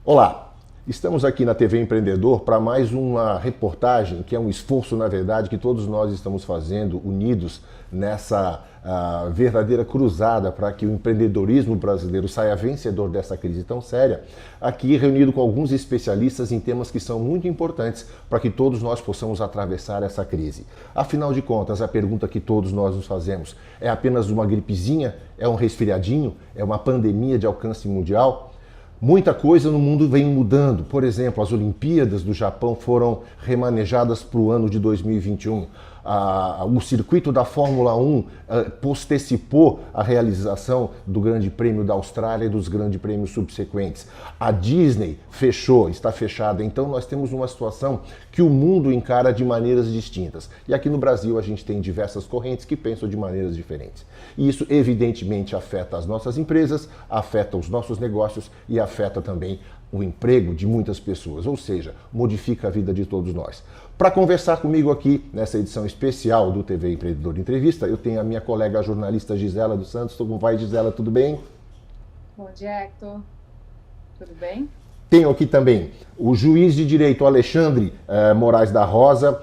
Olá, estamos aqui na TV Empreendedor para mais uma reportagem, que é um esforço, na verdade, que todos nós estamos fazendo, unidos nessa verdadeira cruzada para que o empreendedorismo brasileiro saia vencedor dessa crise tão séria, aqui reunido com alguns especialistas em temas que são muito importantes para que todos nós possamos atravessar essa crise. Afinal de contas, a pergunta que todos nós nos fazemos é apenas uma gripezinha? É um resfriadinho? É uma pandemia de alcance mundial? Muita coisa no mundo vem mudando. Por exemplo, as Olimpíadas do Japão foram remanejadas para o ano de 2021. O circuito da Fórmula 1 postecipou a realização do Grande Prêmio da Austrália e dos grandes prêmios subsequentes. A Disney fechou, está fechada. Então nós temos uma situação que o mundo encara de maneiras distintas. E aqui no Brasil a gente tem diversas correntes que pensam de maneiras diferentes. E isso evidentemente afeta as nossas empresas, afeta os nossos negócios e afeta também o emprego de muitas pessoas, ou seja, modifica a vida de todos nós. Para conversar comigo aqui nessa edição especial do TV Empreendedor Entrevista, eu tenho a minha colega jornalista Gisela dos Santos. Como vai, Gisela? Tudo bem? Bom dia, Hector. Tudo bem? Tenho aqui também o juiz de direito Alexandre Moraes da Rosa,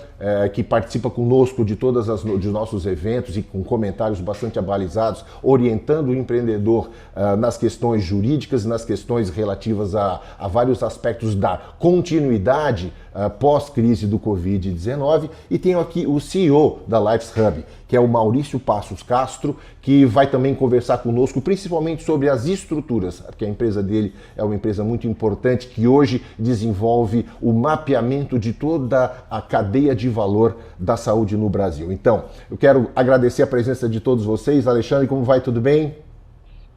que participa conosco de todos os nossos eventos e com comentários bastante abalizados, orientando o empreendedor nas questões jurídicas e nas questões relativas a vários aspectos da continuidade pós-crise do Covid-19. E tenho aqui o CEO da Lives Hub, que é o Maurício Passos Castro, que vai também conversar conosco, principalmente sobre as estruturas, porque a empresa dele é uma empresa muito importante que hoje desenvolve o mapeamento de toda a cadeia de valor da saúde no Brasil. Então, eu quero agradecer a presença de todos vocês. Alexandre, como vai? Tudo bem?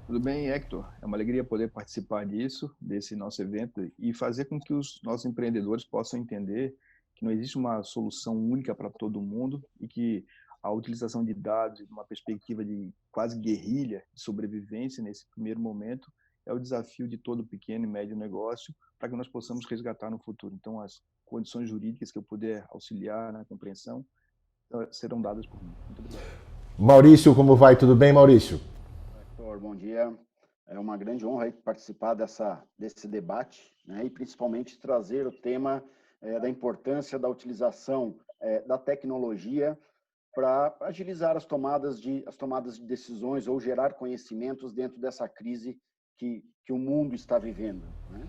Tudo bem, Hector? É uma alegria poder participar desse nosso evento e fazer com que os nossos empreendedores possam entender que não existe uma solução única para todo mundo e que a utilização de dados de uma perspectiva de quase guerrilha de sobrevivência nesse primeiro momento é o desafio de todo pequeno e médio negócio para que nós possamos resgatar no futuro. Então, as condições jurídicas que eu puder auxiliar na compreensão serão dadas por mim. Muito obrigado. Maurício, como vai? Tudo bem, Maurício? Hector, bom dia. É uma grande honra participar desse debate, né, e principalmente trazer o tema da importância da utilização da tecnologia para agilizar as tomadas de decisões ou gerar conhecimentos dentro dessa crise que o mundo está vivendo, né?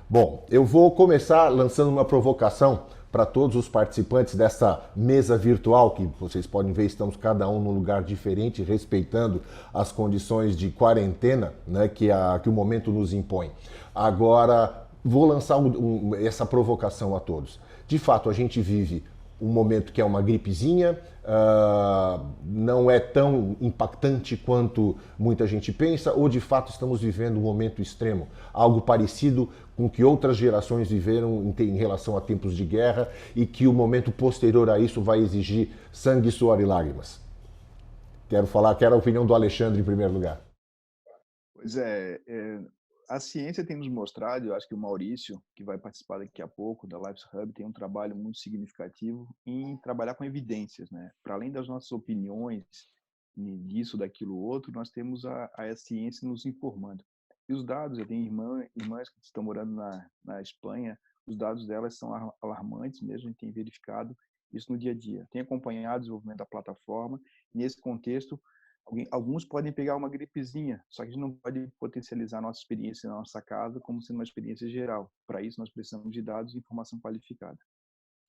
Bom, eu vou começar lançando uma provocação para todos os participantes dessa mesa virtual, que vocês podem ver, estamos cada um num lugar diferente, respeitando as condições de quarentena, né, que o momento nos impõe. Agora, vou lançar essa provocação a todos. De fato, a gente vive um momento que é uma gripezinha, não é tão impactante quanto muita gente pensa, ou de fato estamos vivendo um momento extremo, algo parecido com o que outras gerações viveram em relação a tempos de guerra e que o momento posterior a isso vai exigir sangue, suor e lágrimas. Quero a opinião do Alexandre em primeiro lugar. Pois é, a ciência tem nos mostrado, eu acho que o Maurício, que vai participar daqui a pouco da Lives Hub, tem um trabalho muito significativo em trabalhar com evidências, né? Para além das nossas opiniões disso, daquilo, outro, nós temos a ciência nos informando. E os dados, eu tenho irmãs que estão morando na Espanha, os dados delas são alarmantes mesmo, a gente tem verificado isso no dia a dia. Tem acompanhado o desenvolvimento da plataforma, e nesse contexto, alguns podem pegar uma gripezinha, só que a gente não pode potencializar a nossa experiência na nossa casa como sendo uma experiência geral. Para isso, nós precisamos de dados e informação qualificada.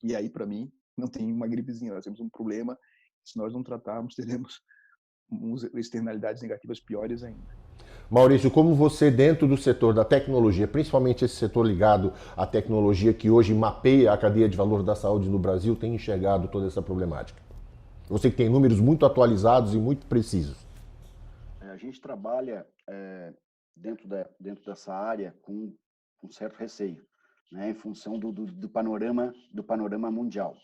E aí, para mim, não tem uma gripezinha, nós temos um problema que, se nós não tratarmos, teremos externalidades negativas piores ainda. Maurício, como você, dentro do setor da tecnologia, principalmente esse setor ligado à tecnologia que hoje mapeia a cadeia de valor da saúde no Brasil, tem enxergado toda essa problemática? Você que tem números muito atualizados e muito precisos. A gente trabalha dentro dessa área com um certo receio, né, em função do panorama mundial,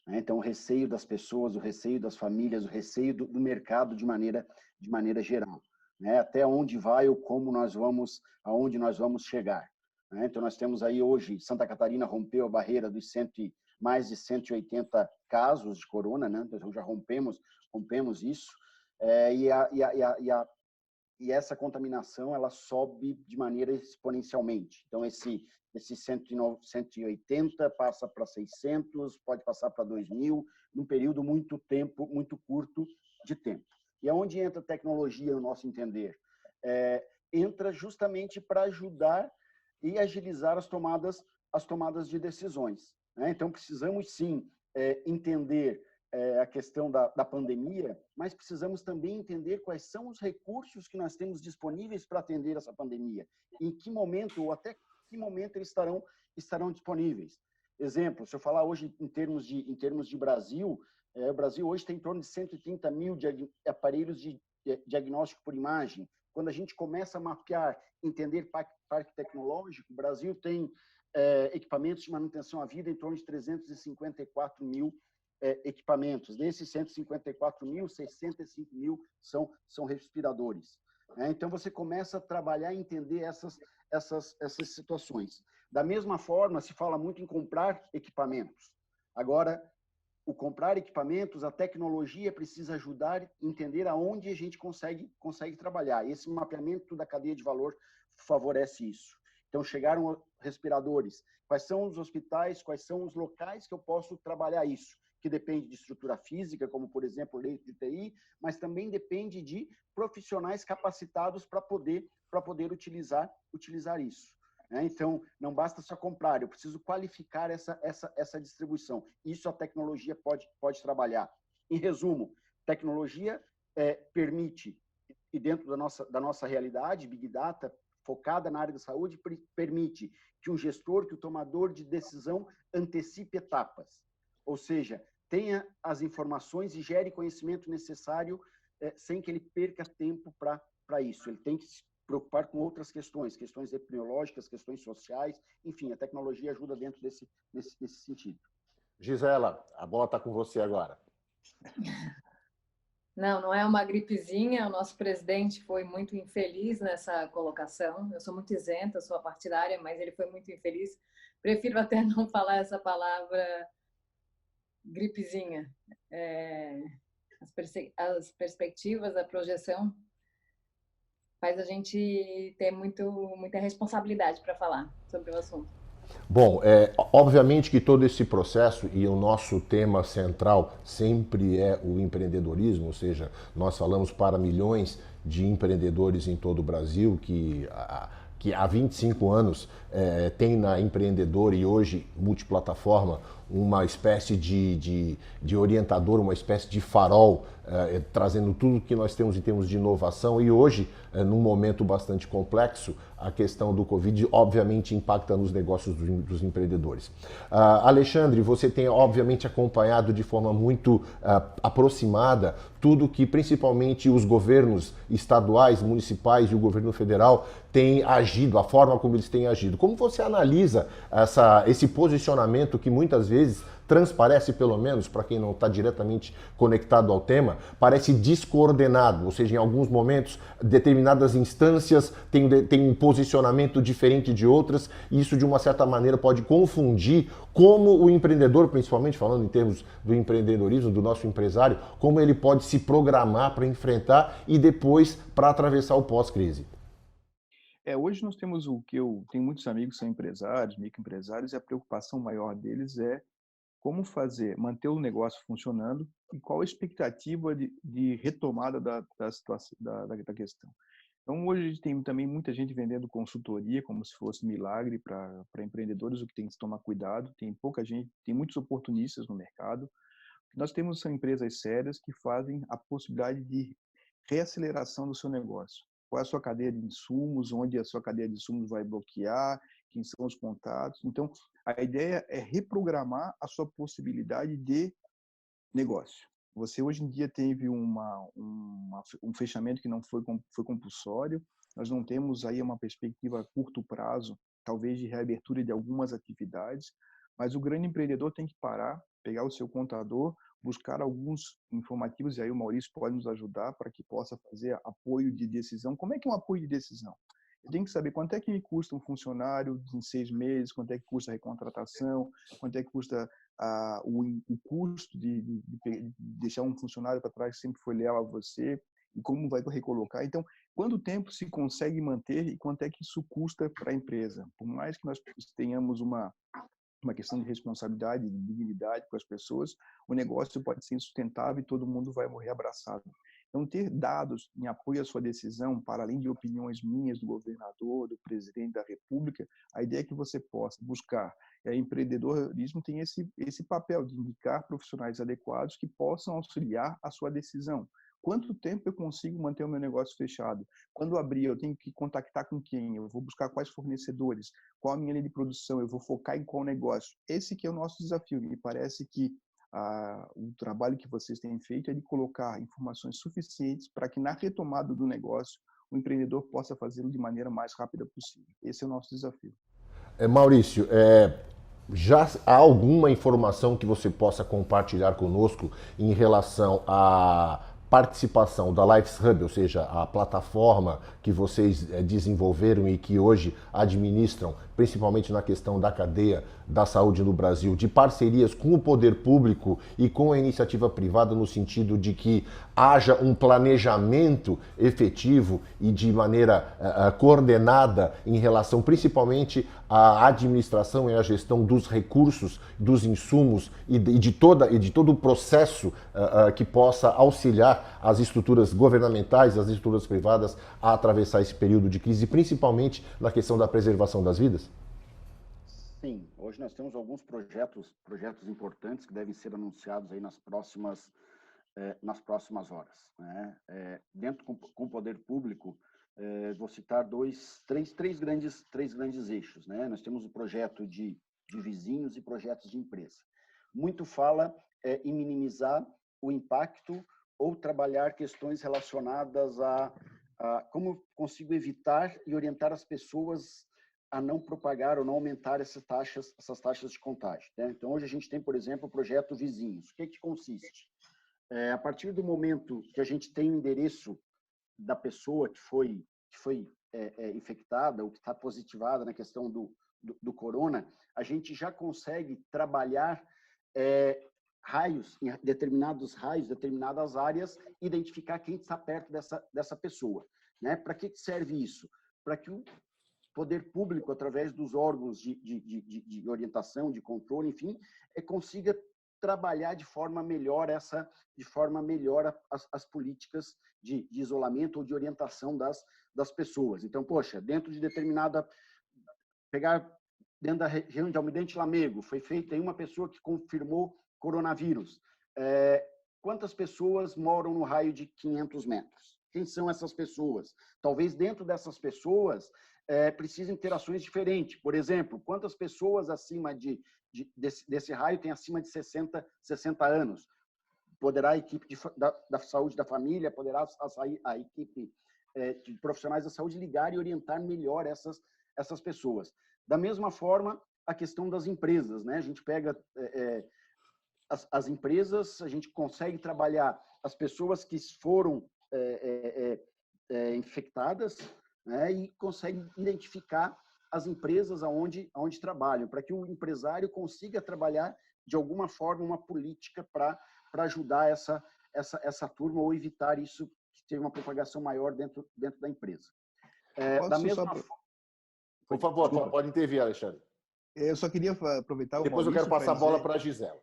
né? Então, o receio das pessoas, o receio das famílias, o receio do mercado de maneira geral, né? Até onde vai ou aonde nós vamos chegar, né? Então, nós temos aí hoje, Santa Catarina rompeu a barreira dos mais de 180 casos de corona, né? Então, já rompemos isso, e a essa contaminação ela sobe de maneira exponencialmente. Então, esse 180 passa para 600, pode passar para 2.000, num período muito curto de tempo. E aonde entra a tecnologia, no nosso entender? Entra justamente para ajudar e agilizar as tomadas de decisões, né? Então, precisamos, sim, entender a questão da pandemia, mas precisamos também entender quais são os recursos que nós temos disponíveis para atender essa pandemia, em que momento ou até que momento eles estarão disponíveis. Exemplo, se eu falar hoje em termos de Brasil, o Brasil hoje tem em torno de 130 mil aparelhos de diagnóstico por imagem. Quando a gente começa a mapear, entender parque tecnológico, o Brasil tem equipamentos de manutenção à vida em torno de 354 mil equipamentos. Desses 154 mil, 65 mil são respiradores. Então, você começa a trabalhar e entender essas situações. Da mesma forma, se fala muito em comprar equipamentos. Agora, o comprar equipamentos, a tecnologia precisa ajudar a entender aonde a gente consegue trabalhar. Esse mapeamento da cadeia de valor favorece isso. Então, chegaram respiradores. Quais são os hospitais, quais são os locais que eu posso trabalhar isso? Que depende de estrutura física, como, por exemplo, leito de UTI, mas também depende de profissionais capacitados para poder utilizar isso. Então, não basta só comprar, eu preciso qualificar essa distribuição. Isso a tecnologia pode trabalhar. Em resumo, tecnologia permite, e dentro da nossa realidade, Big Data, focada na área da saúde, permite que um gestor, que o tomador de decisão antecipe etapas. Ou seja, tenha as informações e gere conhecimento necessário sem que ele perca tempo para isso. Ele tem que se preocupar com outras questões epidemiológicas, questões sociais, enfim, a tecnologia ajuda dentro desse sentido. Gisela, a bola está com você agora. Não é uma gripezinha. O nosso presidente foi muito infeliz nessa colocação. Eu sou muito isenta, sou partidária, mas ele foi muito infeliz. Prefiro até não falar essa palavra gripezinha. As perspectivas, a projeção faz a gente ter muita responsabilidade para falar sobre o assunto. Bom, obviamente que todo esse processo, e o nosso tema central sempre é o empreendedorismo, ou seja, nós falamos para milhões de empreendedores em todo o Brasil que há 25 anos tem na Empreendedor e hoje multiplataforma uma espécie de orientador, uma espécie de farol, trazendo tudo que nós temos em termos de inovação. E hoje, num momento bastante complexo, a questão do Covid obviamente impacta nos negócios dos empreendedores. Alexandre, você tem obviamente acompanhado de forma muito aproximada tudo que principalmente os governos estaduais, municipais e o governo federal têm agido, a forma como eles têm agido. Como você analisa esse posicionamento que muitas vezes transparece, pelo menos para quem não está diretamente conectado ao tema, parece descoordenado, ou seja, em alguns momentos determinadas instâncias têm um posicionamento diferente de outras, e isso de uma certa maneira pode confundir como o empreendedor, principalmente falando em termos do empreendedorismo, do nosso empresário, como ele pode se programar para enfrentar e depois para atravessar o pós-crise. Hoje nós temos eu tenho muitos amigos que são empresários, microempresários, e a preocupação maior deles é como manter o negócio funcionando e qual a expectativa de retomada da situação, da questão. Então, hoje a gente tem também muita gente vendendo consultoria como se fosse milagre para empreendedores, o que tem que se tomar cuidado. Tem pouca gente, tem muitos oportunistas no mercado. O que nós temos são empresas sérias que fazem a possibilidade de reaceleração do seu negócio. Qual é a sua cadeia de insumos, onde a sua cadeia de insumos vai bloquear, quem são os contatos. Então, a ideia é reprogramar a sua possibilidade de negócio. Você hoje em dia teve um fechamento que não foi compulsório, nós não temos aí uma perspectiva a curto prazo, talvez de reabertura de algumas atividades, mas o grande empreendedor tem que parar, pegar o seu contador, buscar alguns informativos, e aí o Maurício pode nos ajudar para que possa fazer apoio de decisão. Como é que é um apoio de decisão? Eu tenho que saber quanto é que me custa um funcionário em 6 meses, quanto é que custa a recontratação, quanto é que custa o custo de deixar um funcionário para trás que sempre foi leal a você. e como vai recolocar. Então, quanto tempo se consegue manter e quanto é que isso custa para a empresa? Por mais que nós tenhamos uma questão de responsabilidade, de dignidade com as pessoas, o negócio pode ser insustentável e todo mundo vai morrer abraçado. Então, ter dados em apoio à sua decisão, para além de opiniões minhas do governador, do presidente da República, a ideia é que você possa buscar. E o empreendedorismo tem esse papel de indicar profissionais adequados que possam auxiliar a sua decisão. Quanto tempo eu consigo manter o meu negócio fechado? Quando abrir, eu tenho que contactar com quem? Eu vou buscar quais fornecedores? Qual a minha linha de produção? Eu vou focar em qual negócio? Esse que é o nosso desafio. Me parece que o trabalho que vocês têm feito é de colocar informações suficientes para que na retomada do negócio o empreendedor possa fazê-lo de maneira mais rápida possível. Esse é o nosso desafio. Maurício, já há alguma informação que você possa compartilhar conosco em relação à participação da Lives Hub, ou seja, a plataforma que vocês desenvolveram e que hoje administram, principalmente na questão da cadeia da saúde no Brasil, de parcerias com o poder público e com a iniciativa privada, no sentido de que haja um planejamento efetivo e de maneira coordenada em relação principalmente à administração e à gestão dos recursos, dos insumos e de todo o processo que possa auxiliar as estruturas governamentais, as estruturas privadas a atravessar esse período de crise, principalmente na questão da preservação das vidas? Sim, hoje nós temos alguns projetos importantes que devem ser anunciados aí nas próximas horas, né? Dentro com o poder público, vou citar três grandes eixos, né? Nós temos o projeto de vizinhos e projetos de empresa. Muito fala em minimizar o impacto ou trabalhar questões relacionadas a como consigo evitar e orientar as pessoas a não propagar ou não aumentar essas taxas de contágio, né? Então, hoje a gente tem, por exemplo, o projeto Vizinhos. O que consiste? A partir do momento que a gente tem o endereço da pessoa que foi infectada ou que está positivada na questão do corona, a gente já consegue trabalhar raios, em determinados raios, determinadas áreas, identificar quem está perto dessa pessoa, né? Para que serve isso? Para que o poder público, através dos órgãos de orientação, de controle, enfim, consiga trabalhar de forma melhor as políticas de isolamento ou de orientação das pessoas. Então, poxa, dentro da região de Almirante Lamego, foi feita aí uma pessoa que confirmou coronavírus. Quantas pessoas moram no raio de 500 metros? Quem são essas pessoas? Talvez dentro dessas pessoas precisem ter ações diferentes. Por exemplo, quantas pessoas acima desse raio têm acima de 60 anos? Poderá a equipe da saúde da família, poderá a equipe de profissionais da saúde ligar e orientar melhor essas pessoas. Da mesma forma, a questão das empresas, né? A gente pega as empresas, a gente consegue trabalhar as pessoas que foram infectadas, né? E consegue identificar as empresas aonde trabalham, para que o empresário consiga trabalhar de alguma forma uma política para ajudar essa turma ou evitar isso que tenha uma propagação maior dentro da empresa. Da mesma forma... Por favor, pode intervir, Alexandre. Eu só queria aproveitar o Depois Maurício, eu quero passar a bola para a Gisela.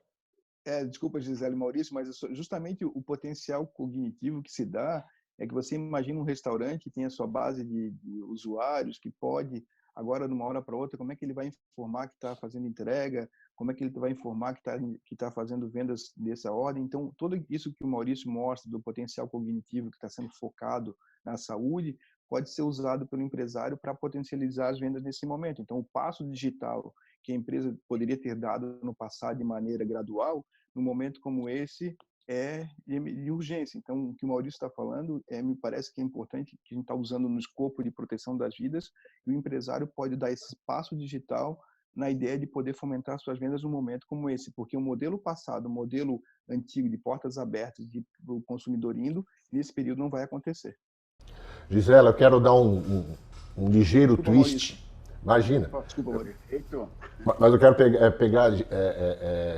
Desculpa, Gisela e Maurício, mas justamente o potencial cognitivo que se dá é que você imagina um restaurante que tem a sua base de usuários, que pode, agora, de uma hora para outra, como é que ele vai informar que está fazendo entrega, como é que ele vai informar que está fazendo vendas dessa ordem. Então, tudo isso que o Maurício mostra do potencial cognitivo que está sendo focado na saúde, pode ser usado pelo empresário para potencializar as vendas nesse momento. Então, o passo digital que a empresa poderia ter dado no passado de maneira gradual, num momento como esse, é de urgência. Então, o que o Maurício está falando, me parece que é importante, que a gente está usando no escopo de proteção das vidas, e o empresário pode dar esse passo digital na ideia de poder fomentar suas vendas num momento como esse, porque o modelo passado, o modelo antigo de portas abertas, de o consumidor indo, nesse período não vai acontecer. Gisela, eu quero dar um ligeiro twist. Maurício. Imagina. Desculpa, Maurício. Mas eu quero pegar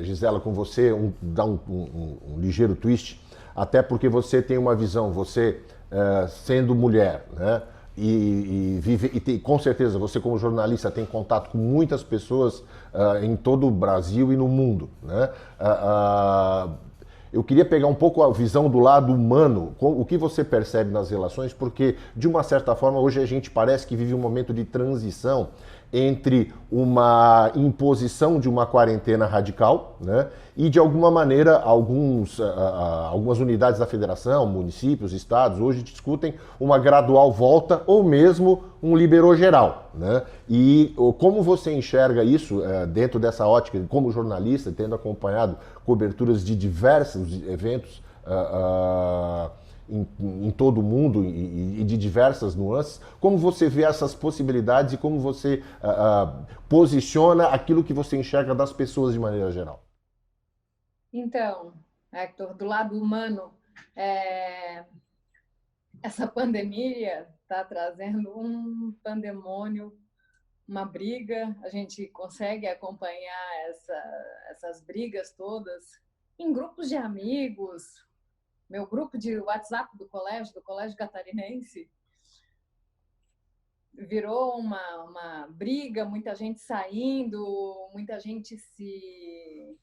Gisela, com você, dar um ligeiro twist, até porque você tem uma visão, você sendo mulher, né? Com certeza você como jornalista tem contato com muitas pessoas em todo o Brasil e no mundo, né? Eu queria pegar um pouco a visão do lado humano, o que você percebe nas relações, porque de uma certa forma hoje a gente parece que vive um momento de transição entre uma imposição de uma quarentena radical, né, e de alguma maneira algumas unidades da federação, municípios, estados, hoje discutem uma gradual volta ou mesmo um liberou geral, né? E como você enxerga isso dentro dessa ótica, como jornalista, tendo acompanhado coberturas de diversos eventos em todo o mundo e de diversas nuances, como você vê essas possibilidades e como você posiciona aquilo que você enxerga das pessoas de maneira geral? Então, Hector, do lado humano, essa pandemia está trazendo um pandemônio, uma briga. A gente consegue acompanhar essas brigas todas em grupos de amigos. Meu grupo de WhatsApp do Colégio Catarinense, virou uma briga, muita gente saindo, muita gente se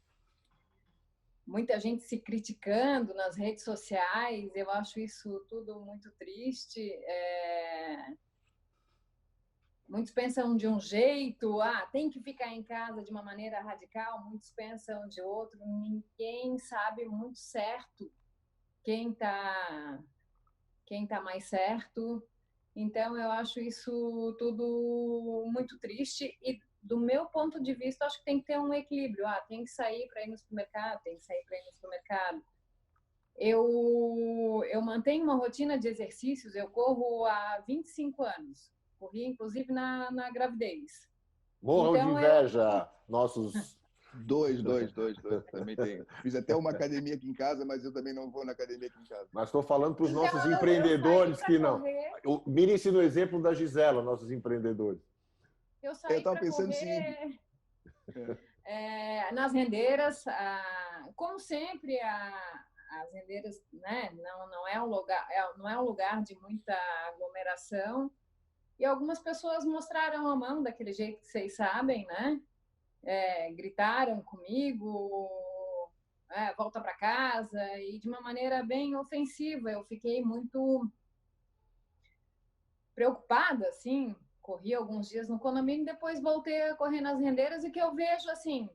criticando nas redes sociais. Eu acho isso tudo muito triste. Muitos pensam de um jeito, tem que ficar em casa de uma maneira radical, muitos pensam de outro. Ninguém sabe muito certo quem tá mais certo. Então, eu acho isso tudo muito triste e, do meu ponto de vista, acho que tem que ter um equilíbrio. Tem que sair para ir no supermercado, tem que sair para ir no supermercado. Eu mantenho uma rotina de exercícios, eu corro há 25 anos. Corri, inclusive, na gravidez. Morram Então, de inveja, nossos... Dois, também tenho. Fiz até uma academia aqui em casa, mas eu também não vou na academia aqui em casa. Mas estou falando para os nossos empreendedores que não. Mirem-se no exemplo da Gisela, nossos empreendedores. Eu saí para correr nas rendeiras. Como sempre, as rendeiras, né, não é um lugar de muita aglomeração. E algumas pessoas mostraram a mão daquele jeito que vocês sabem, né? Gritaram comigo, volta para casa, e de uma maneira bem ofensiva. Eu fiquei muito preocupada, assim, corri alguns dias no condomínio, depois voltei a correr nas rendeiras, e que eu vejo, assim,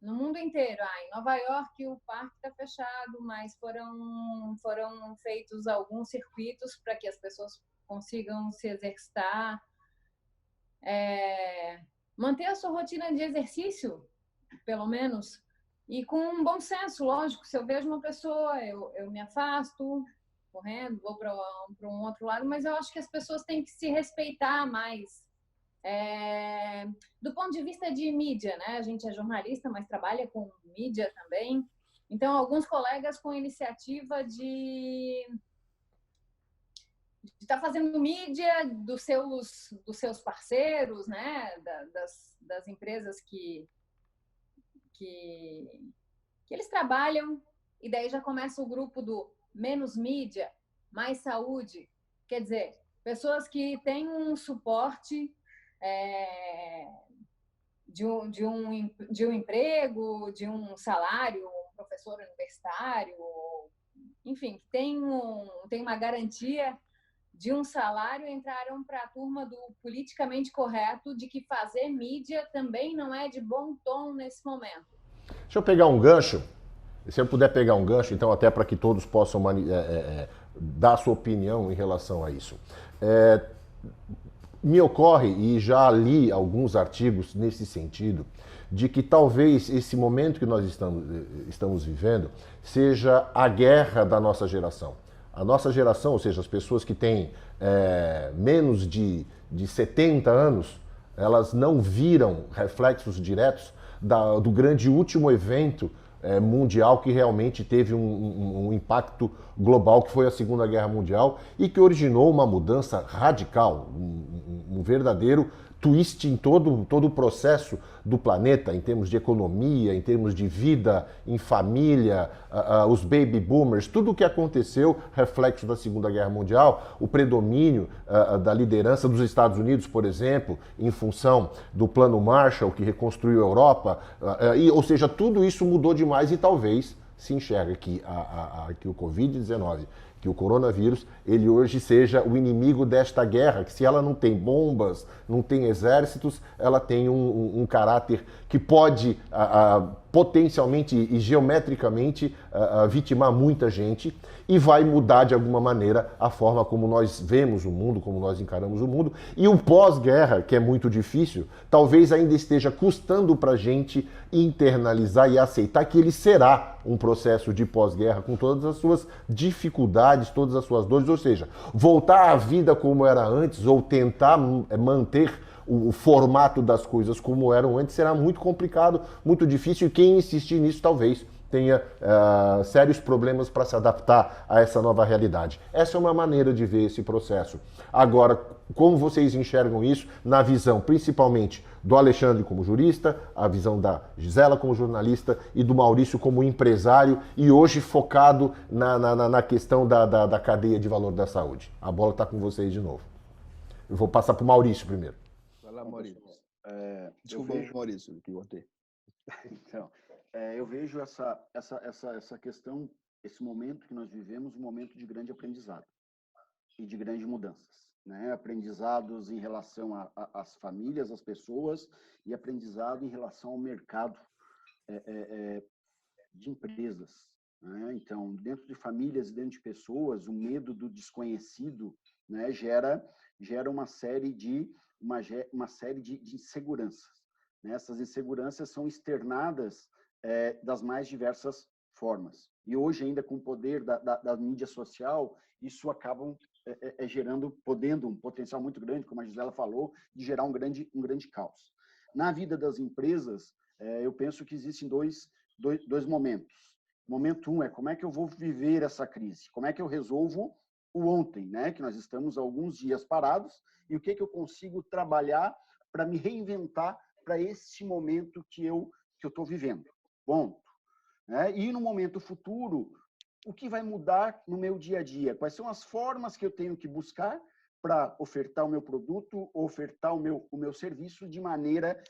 no mundo inteiro. Em Nova York o parque está fechado, mas foram feitos alguns circuitos para que as pessoas consigam se exercitar. Manter a sua rotina de exercício, pelo menos, e com um bom senso, lógico. Se eu vejo uma pessoa, eu me afasto, correndo, vou para um outro lado, mas eu acho que as pessoas têm que se respeitar mais. Do ponto de vista de mídia, né? A gente é jornalista, mas trabalha com mídia também. Então, alguns colegas com iniciativa de estar fazendo mídia dos seus parceiros, né? Das empresas que eles trabalham, e daí já começa o grupo do menos mídia, mais saúde. Quer dizer, pessoas que têm um suporte de um emprego, de um salário, um professor universitário, enfim, que tem uma garantia de um salário, entraram para a turma do politicamente correto, de que fazer mídia também não é de bom tom nesse momento. Deixa eu pegar um gancho, se eu puder pegar um gancho, então, até para que todos possam dar a sua opinião em relação a isso. Me ocorre, e já li alguns artigos nesse sentido, de que talvez esse momento que nós estamos vivendo seja a guerra da nossa geração. A nossa geração, ou seja, as pessoas que têm menos de 70 anos, elas não viram reflexos diretos do grande último evento mundial que realmente teve um impacto global, que foi a Segunda Guerra Mundial, e que originou uma mudança radical, um verdadeiro twist em todo o processo do planeta, em termos de economia, em termos de vida, em família, os baby boomers, tudo o que aconteceu, reflexo da Segunda Guerra Mundial, o predomínio da liderança dos Estados Unidos, por exemplo, em função do Plano Marshall, que reconstruiu a Europa, ou seja, tudo isso mudou demais e talvez se enxerga que o Covid-19, que o coronavírus, ele hoje seja o inimigo desta guerra, que se ela não tem bombas, não tem exércitos, ela tem um caráter que pode potencialmente e geometricamente vitimar muita gente e vai mudar de alguma maneira a forma como nós vemos o mundo, como nós encaramos o mundo. E o pós-guerra, que é muito difícil, talvez ainda esteja custando para a gente internalizar e aceitar que ele será um processo de pós-guerra com todas as suas dificuldades, todas as suas dores, ou seja, voltar à vida como era antes ou tentar manter o formato das coisas como eram antes será muito complicado, muito difícil, e quem insistir nisso talvez tenha sérios problemas para se adaptar a essa nova realidade. Essa é uma maneira de ver esse processo. Agora, como vocês enxergam isso na visão principalmente do Alexandre como jurista, a visão da Gisela como jornalista e do Maurício como empresário e hoje focado na questão da cadeia de valor da saúde? A bola está com vocês de novo. Eu vou passar para o Maurício primeiro. Vai lá, Maurício. Desculpa, Maurício, que eu botei. Então, eu vejo essa questão, esse momento que nós vivemos, um momento de grande aprendizado e de grandes mudanças, né? Aprendizados em relação às famílias, às pessoas, e aprendizado em relação ao mercado de empresas, né? Então, dentro de famílias e dentro de pessoas, o medo do desconhecido, né, gera uma série de inseguranças, né? Essas inseguranças são externadas das mais diversas formas. E hoje, ainda com o poder da mídia social, isso acaba podendo um potencial muito grande, como a Gisela falou, de gerar um grande caos. Na vida das empresas, eu penso que existem dois momentos. Momento um é como é que eu vou viver essa crise, como é que eu resolvo o ontem, né? Que nós estamos há alguns dias parados, e o que eu consigo trabalhar para me reinventar para esse momento que eu estou vivendo. Ponto. Né? E no momento futuro, o que vai mudar no meu dia a dia? Quais são as formas que eu tenho que buscar para ofertar o meu produto, ofertar o meu serviço de maneira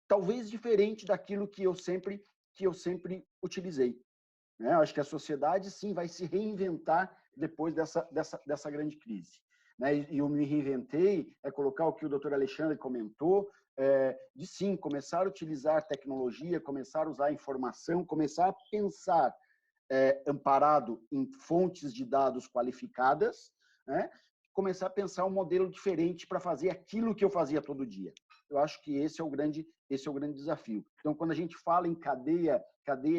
talvez diferente daquilo que eu sempre utilizei. Né? Eu acho que a sociedade, sim, vai se reinventar depois dessa grande crise. Né? E eu me reinventei, colocar o que o doutor Alexandre comentou, de sim, começar a utilizar tecnologia, começar a usar informação, começar a pensar amparado em fontes de dados qualificadas, né? Começar a pensar um modelo diferente para fazer aquilo que eu fazia todo dia. Eu acho que esse é o grande desafio. Então, quando a gente fala em cadeia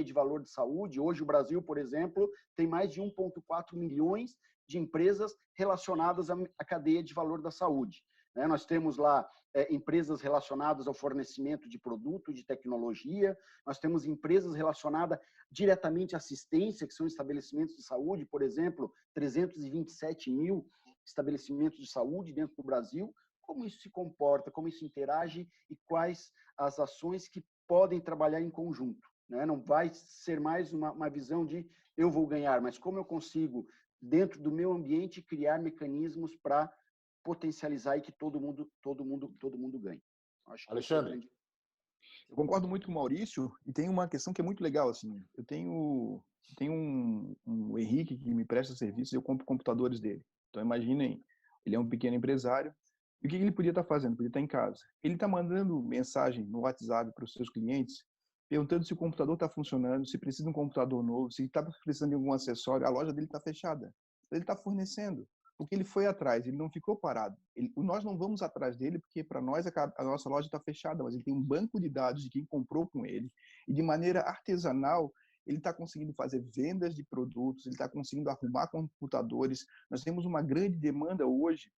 de valor de saúde, hoje o Brasil, por exemplo, tem mais de 1,4 milhões de empresas relacionadas à cadeia de valor da saúde. Né? Nós temos lá empresas relacionadas ao fornecimento de produto, de tecnologia, nós temos empresas relacionadas diretamente à assistência, que são estabelecimentos de saúde, por exemplo, 327 mil estabelecimentos de saúde dentro do Brasil. Como isso se comporta, como isso interage e quais as ações que podem trabalhar em conjunto. Né? Não vai ser mais uma visão de eu vou ganhar, mas como eu consigo, dentro do meu ambiente, criar mecanismos para potencializar e que todo mundo ganhe. Acho que Alexandre. Eu concordo muito com o Maurício e tem uma questão que é muito legal. Assim, eu tenho um Henrique que me presta serviços e eu compro computadores dele. Então, imaginem, ele é um pequeno empresário. E o que ele podia estar fazendo? Podia estar em casa. Ele está mandando mensagem no WhatsApp para os seus clientes, perguntando se o computador está funcionando, se precisa de um computador novo, se está precisando de algum acessório. A loja dele está fechada. Ele está fornecendo, porque ele foi atrás, ele não ficou parado. Nós não vamos atrás dele, porque para nós a nossa loja está fechada, mas ele tem um banco de dados de quem comprou com ele. E de maneira artesanal, ele está conseguindo fazer vendas de produtos, ele está conseguindo arrumar computadores. Nós temos uma grande demanda hoje,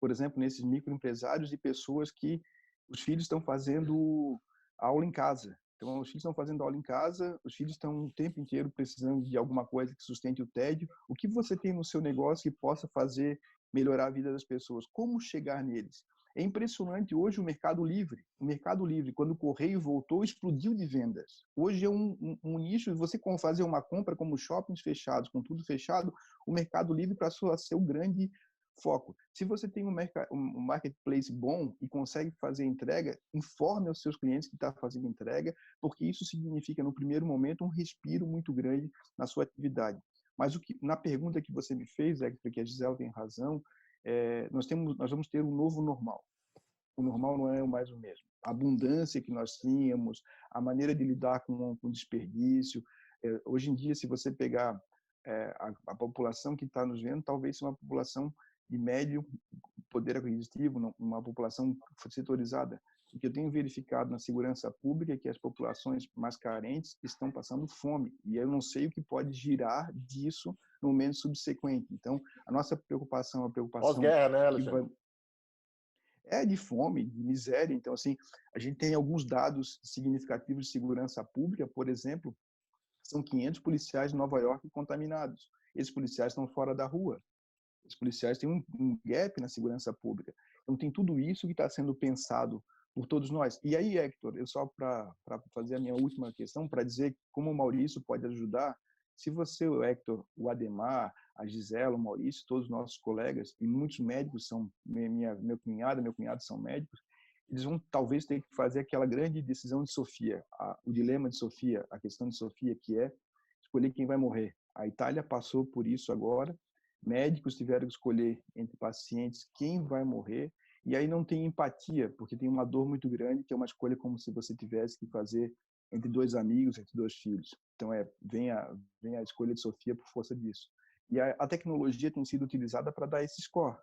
por exemplo, nesses microempresários e pessoas que os filhos estão fazendo aula em casa. Então, os filhos estão fazendo aula em casa, os filhos estão o tempo inteiro precisando de alguma coisa que sustente o tédio. O que você tem no seu negócio que possa fazer melhorar a vida das pessoas? Como chegar neles? É impressionante hoje o Mercado Livre. O Mercado Livre, quando o correio voltou, explodiu de vendas. Hoje é um nicho, você fazer uma compra como shoppings fechados, com tudo fechado, o Mercado Livre passou a ser o grande foco. Se você tem um marketplace bom e consegue fazer entrega, informe aos seus clientes que está fazendo entrega, porque isso significa, no primeiro momento, um respiro muito grande na sua atividade. Mas na pergunta que você me fez, Hector, que a Gisela tem razão, nós vamos ter um novo normal. O normal não é mais o mesmo. A abundância que nós tínhamos, a maneira de lidar com desperdício. Hoje em dia, se você pegar a população que está nos vendo, talvez seja uma população de médio poder aquisitivo, uma população setorizada. O que eu tenho verificado na segurança pública é que as populações mais carentes estão passando fome. E eu não sei o que pode girar disso no momento subsequente. Então, a nossa preocupação é uma preocupação... Pós-guerra, né, Alexandre? De fome, de miséria. Então, assim, a gente tem alguns dados significativos de segurança pública. Por exemplo, são 500 policiais de Nova York contaminados. Esses policiais estão fora da rua. Os policiais têm um gap na segurança pública. Então, tem tudo isso que está sendo pensado por todos nós. E aí, Hector, eu só para fazer a minha última questão, para dizer como o Maurício pode ajudar, se você, o Hector, o Ademar, a Gisela, o Maurício, todos os nossos colegas, e muitos médicos são, meu cunhado são médicos, eles vão talvez ter que fazer aquela grande decisão de Sofia, o dilema de Sofia, a questão de Sofia, que é escolher quem vai morrer. A Itália passou por isso agora, médicos tiveram que escolher entre pacientes quem vai morrer, e aí não tem empatia, porque tem uma dor muito grande, que é uma escolha como se você tivesse que fazer entre dois amigos, entre dois filhos. Então, vem a escolha de Sofia por força disso. E a tecnologia tem sido utilizada para dar esse score.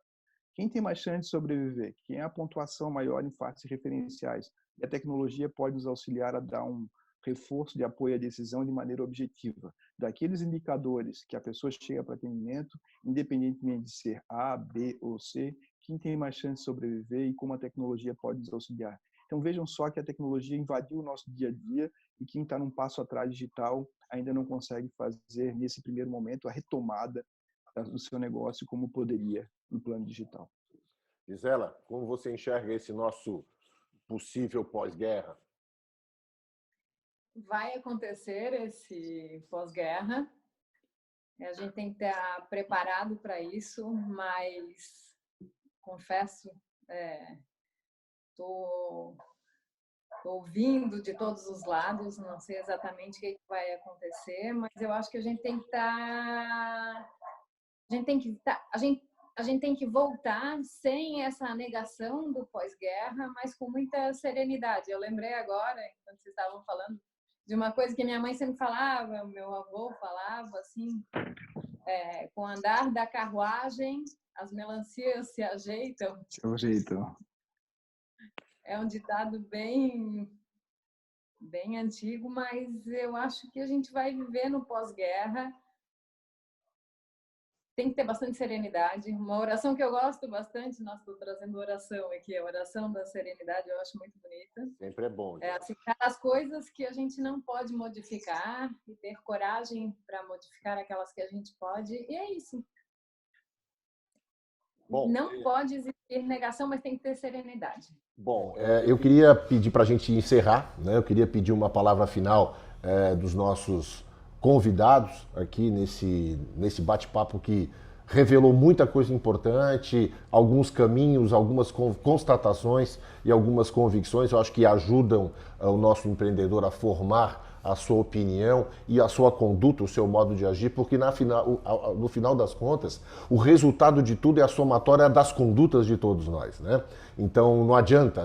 Quem tem mais chance de sobreviver? Quem é a pontuação maior em fatos referenciais? E a tecnologia pode nos auxiliar a dar um reforço de apoio à decisão de maneira objetiva. Daqueles indicadores que a pessoa chega para atendimento, independentemente de ser A, B ou C, quem tem mais chance de sobreviver e como a tecnologia pode nos auxiliar. Então vejam só que a tecnologia invadiu o nosso dia a dia e quem está num passo atrás digital ainda não consegue fazer, nesse primeiro momento, a retomada do seu negócio como poderia no plano digital. Gisela, como você enxerga esse nosso possível pós-guerra? Vai acontecer esse pós-guerra. A gente tem que estar preparado para isso, mas confesso, estou ouvindo de todos os lados, não sei exatamente o que vai acontecer, mas eu acho que a gente tem que estar... A gente tem que voltar sem essa negação do pós-guerra, mas com muita serenidade. Eu lembrei agora, quando vocês estavam falando, de uma coisa que minha mãe sempre falava, meu avô falava, assim, com o andar da carruagem, as melancias se ajeitam. Se ajeitam. É um ditado bem antigo, mas eu acho que a gente vai viver no pós-guerra. Tem que ter bastante serenidade. Uma oração que eu gosto bastante, nós estou trazendo oração aqui, a oração da serenidade, eu acho muito bonita. Sempre é bom. Aceitar as coisas que a gente não pode modificar e ter coragem para modificar aquelas que a gente pode. E é isso. Bom, não pode existir negação, mas tem que ter serenidade. Bom, eu queria pedir para a gente encerrar, né? Eu queria pedir uma palavra final dos nossos convidados aqui nesse bate-papo que revelou muita coisa importante, alguns caminhos, algumas constatações e algumas convicções, eu acho que ajudam o nosso empreendedor a formar a sua opinião e a sua conduta, o seu modo de agir, porque no final das contas, o resultado de tudo é a somatória das condutas de todos nós, né? Então não adianta,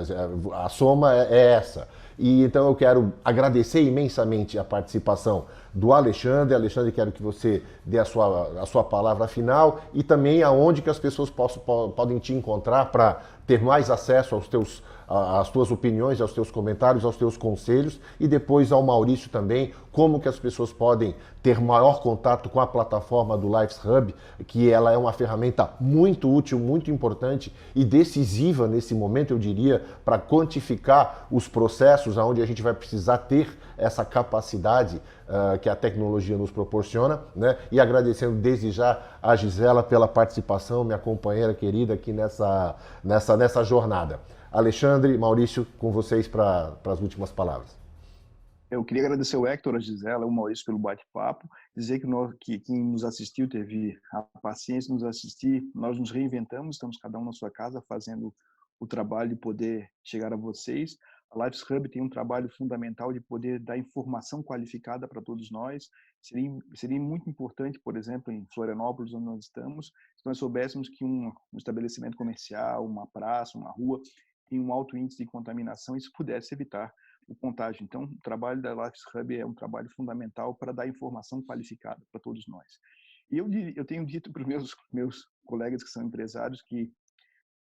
a soma é essa. E então eu quero agradecer imensamente a participação do Alexandre. Alexandre, quero que você dê a sua palavra final e também aonde que as pessoas podem te encontrar para ter mais acesso às tuas opiniões, aos teus comentários, aos teus conselhos, e depois ao Maurício também, como que as pessoas podem ter maior contato com a plataforma do Lives Hub, que ela é uma ferramenta muito útil, muito importante e decisiva nesse momento, eu diria, para quantificar os processos onde a gente vai precisar ter essa capacidade que a tecnologia nos proporciona, né? E agradecendo desde já a Gisela pela participação, minha companheira querida aqui nessa jornada. Alexandre, Maurício, com vocês para as últimas palavras. Eu queria agradecer o Hector, a Gisela, o Maurício pelo bate-papo, dizer que quem nos assistiu teve a paciência de nos assistir, nós nos reinventamos, estamos cada um na sua casa fazendo o trabalho de poder chegar a vocês. A Lives Hub tem um trabalho fundamental de poder dar informação qualificada para todos nós. Seria muito importante, por exemplo, em Florianópolis, onde nós estamos, se nós soubéssemos que um estabelecimento comercial, uma praça, uma rua, tem um alto índice de contaminação e isso pudesse evitar o contágio. Então, o trabalho da Lives Hub é um trabalho fundamental para dar informação qualificada para todos nós. E eu tenho dito para os meus colegas que são empresários que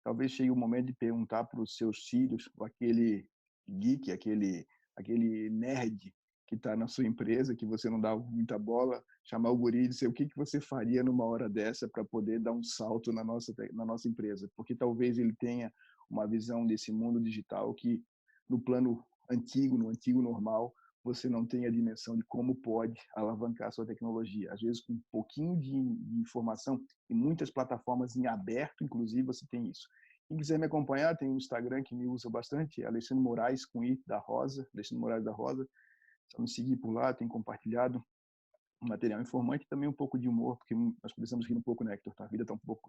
talvez chegue o momento de perguntar para os seus filhos, aquele geek, aquele nerd que está na sua empresa, que você não dá muita bola, chamar o guri e dizer o que você faria numa hora dessa para poder dar um salto na nossa empresa. Porque talvez ele tenha uma visão desse mundo digital que, no plano antigo, no antigo normal, você não tem a dimensão de como pode alavancar a sua tecnologia. Às vezes, com um pouquinho de informação, e muitas plataformas em aberto, inclusive, você tem isso. Quem quiser me acompanhar, tem um Instagram que me usa bastante, Alexandre Moraes, com I da Rosa, Alexandre Moraes da Rosa. Só me seguir por lá, tem compartilhado material informante e também um pouco de humor, porque nós precisamos rir um pouco, né, Hector? A vida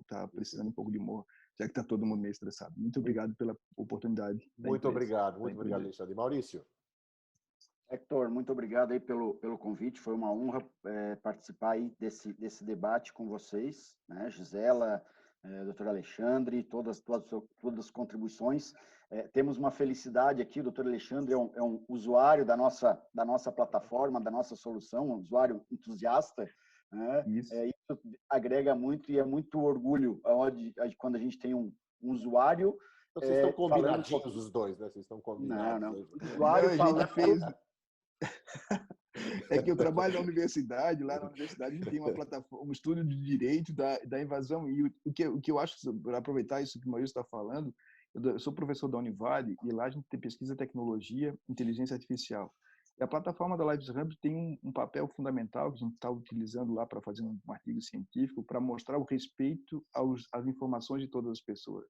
tá precisando um pouco de humor, já que está todo mundo meio estressado. Muito obrigado pela oportunidade. Muito obrigado, Alexandre. Maurício. Hector, muito obrigado aí pelo convite, foi uma honra participar aí desse debate com vocês, né? Gisela, doutor Alexandre, todas as contribuições. Temos uma felicidade aqui, o doutor Alexandre é um usuário da nossa plataforma, da nossa solução, um usuário entusiasta, né? Isso agrega muito e é muito orgulho quando a gente tem um usuário. Vocês estão combinadinhos os dois, né? Vocês estão combinados. Não. Usuário falando... É que eu trabalho na universidade, lá na universidade a gente tem uma plataforma, um estudo de direito da invasão, e o que eu acho, para aproveitar isso que o Maurício está falando, eu sou professor da Univale, e lá a gente tem pesquisa, tecnologia, inteligência artificial. E a plataforma da Lives Hub tem um papel fundamental que a gente está utilizando lá para fazer um artigo científico, para mostrar o respeito às informações de todas as pessoas.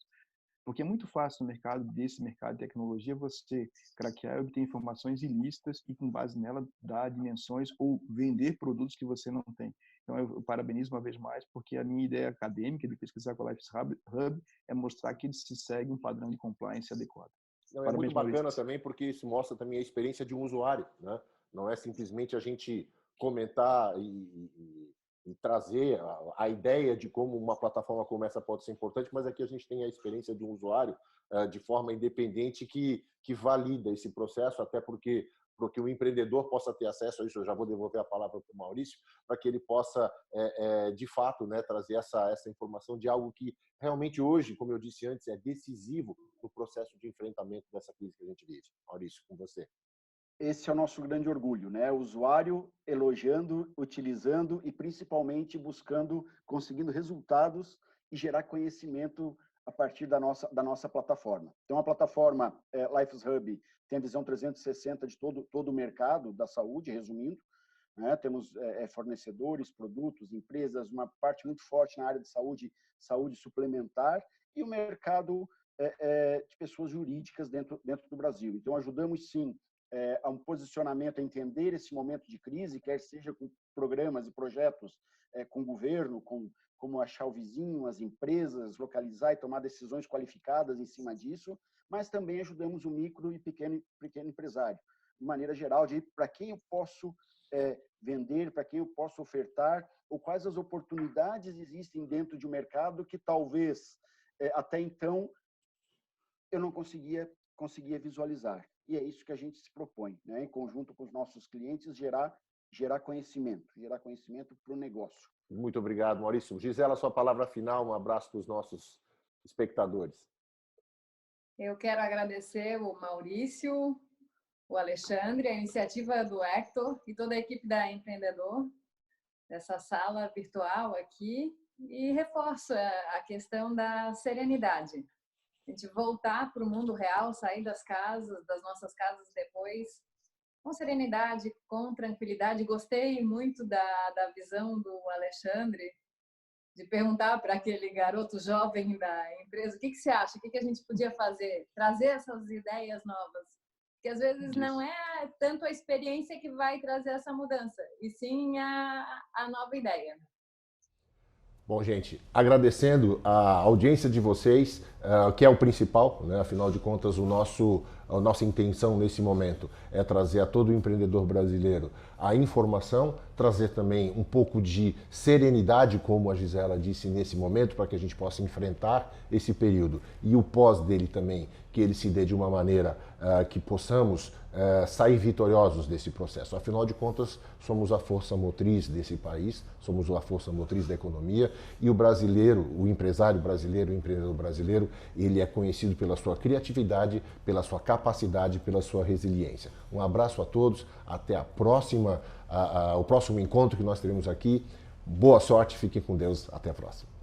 Porque é muito fácil no desse mercado de tecnologia, você craquear e obter informações ilícitas e, com base nela, dar dimensões ou vender produtos que você não tem. Então, eu parabenizo uma vez mais, porque a minha ideia acadêmica de pesquisar com a Lives Hub é mostrar que se segue um padrão de compliance adequado. É muito bacana também, porque isso mostra também a experiência de um usuário, né? Não é simplesmente a gente comentar e trazer a ideia de como uma plataforma como essa pode ser importante, mas aqui a gente tem a experiência de um usuário de forma independente que valida esse processo, até porque o empreendedor possa ter acesso a isso. Eu já vou devolver a palavra para o Maurício, para que ele possa, de fato, né, trazer essa informação de algo que realmente hoje, como eu disse antes, é decisivo no processo de enfrentamento dessa crise que a gente vive. Maurício, com você. Esse é o nosso grande orgulho, né? O usuário elogiando, utilizando e principalmente conseguindo resultados e gerar conhecimento a partir da nossa plataforma. Então, a plataforma Lives Hub tem a visão 360 de todo o mercado da saúde, resumindo, né? Temos fornecedores, produtos, empresas, uma parte muito forte na área de saúde suplementar e o mercado de pessoas jurídicas dentro do Brasil. Então, ajudamos, sim, a um posicionamento, a entender esse momento de crise, quer seja com programas e projetos com o governo, como achar o vizinho, as empresas, localizar e tomar decisões qualificadas em cima disso, mas também ajudamos o micro e pequeno empresário, de maneira geral, de para quem eu posso vender, para quem eu posso ofertar, ou quais as oportunidades existem dentro de um mercado que talvez até então eu não conseguia visualizar. E é isso que a gente se propõe, né? Em conjunto com os nossos clientes, gerar conhecimento para o negócio. Muito obrigado, Maurício. Gisela, sua palavra final, um abraço para os nossos espectadores. Eu quero agradecer o Maurício, o Alexandre, a iniciativa do Hector e toda a equipe da Empreendedor, dessa sala virtual aqui, e reforço a questão da serenidade. A gente voltar para o mundo real, sair das nossas casas depois com serenidade, com tranquilidade. Gostei muito da visão do Alexandre, de perguntar para aquele garoto jovem da empresa, o que você acha? O que a gente podia fazer? Trazer essas ideias novas. Porque às vezes não é tanto a experiência que vai trazer essa mudança, e sim a nova ideia. Bom, gente, agradecendo a audiência de vocês, que é o principal, né? Afinal de contas, a nossa intenção nesse momento é trazer a todo empreendedor brasileiro a informação, trazer também um pouco de serenidade, como a Gisela disse nesse momento, para que a gente possa enfrentar esse período. E o pós dele também, que ele se dê de uma maneira que possamos sair vitoriosos desse processo. Afinal de contas, somos a força motriz desse país, somos a força motriz da economia, e o brasileiro, o empresário brasileiro, o empreendedor brasileiro, ele é conhecido pela sua criatividade, pela sua capacidade, pela sua resiliência. Um abraço a todos, até o próximo encontro que nós teremos aqui. Boa sorte, fiquem com Deus, até a próxima.